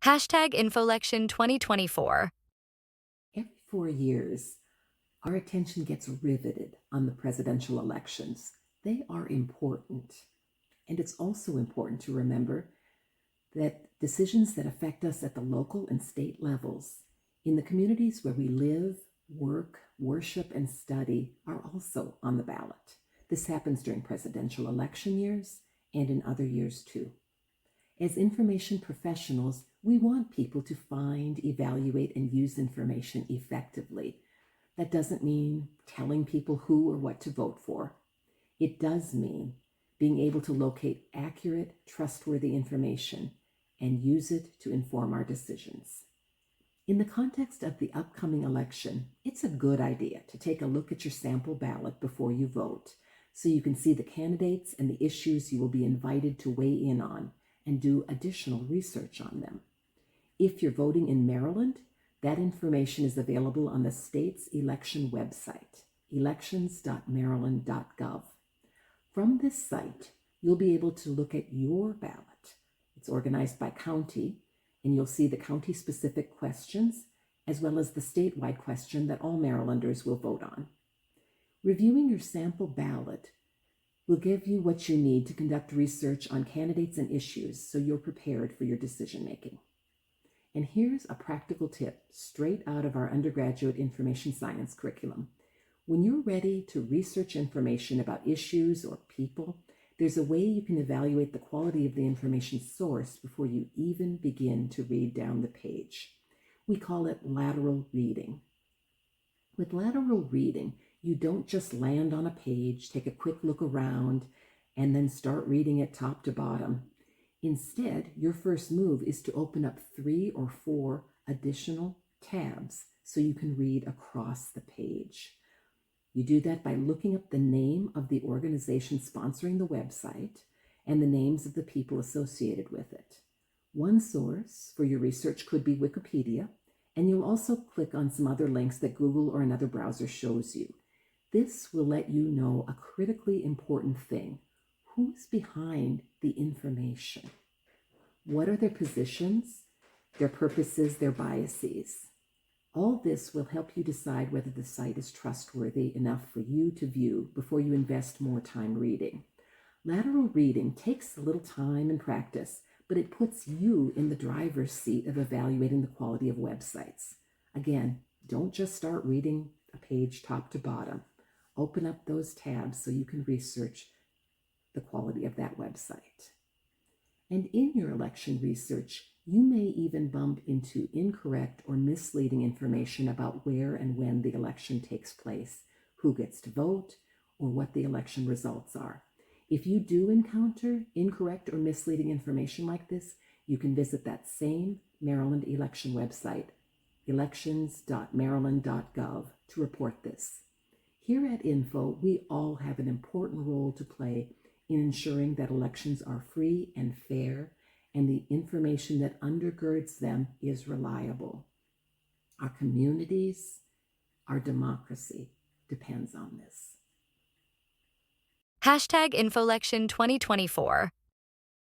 #InfoLection 2024. Every 4 years, our attention gets riveted on the presidential elections. They are important. And it's also important to remember that decisions that affect us at the local and state levels, in the communities where we live, work, worship, and study, are also on the ballot. This happens during presidential election years and in other years too. As information professionals, we want people to find, evaluate, and use information effectively. That doesn't mean telling people who or what to vote for. It does mean being able to locate accurate, trustworthy information and use it to inform our decisions. In the context of the upcoming election, it's a good idea to take a look at your sample ballot before you vote so you can see the candidates and the issues you will be invited to weigh in on and do additional research on them. If you're voting in Maryland, that information is available on the state's election website, elections.maryland.gov. From this site, you'll be able to look at your ballot. It's organized by county, and you'll see the county-specific questions, as well as the statewide question that all Marylanders will vote on. Reviewing your sample ballot will give you what you need to conduct research on candidates and issues so you're prepared for your decision-making. And here's a practical tip straight out of our undergraduate information science curriculum. When you're ready to research information about issues or people, there's a way you can evaluate the quality of the information source before you even begin to read down the page. We call it lateral reading. With lateral reading, you don't just land on a page, take a quick look around, and then start reading it top to bottom. Instead, your first move is to open up 3 or 4 additional tabs so you can read across the page. You do that by looking up the name of the organization sponsoring the website and the names of the people associated with it. One source for your research could be Wikipedia, and you'll also click on some other links that Google or another browser shows you. This will let you know a critically important thing. Who's behind the information? What are their positions, their purposes, their biases? All this will help you decide whether the site is trustworthy enough for you to view before you invest more time reading. Lateral reading takes a little time and practice, but it puts you in the driver's seat of evaluating the quality of websites. Again, don't just start reading a page top to bottom. Open up those tabs so you can research the quality of that website. And in your election research, you may even bump into incorrect or misleading information about where and when the election takes place, who gets to vote, or what the election results are. If you do encounter incorrect or misleading information like this, you can visit that same Maryland election website, elections.maryland.gov, to report this. Here at Info, we all have an important role to play in ensuring that elections are free and fair, and the information that undergirds them is reliable. Our communities, our democracy depends on this. #InfoLection 2024.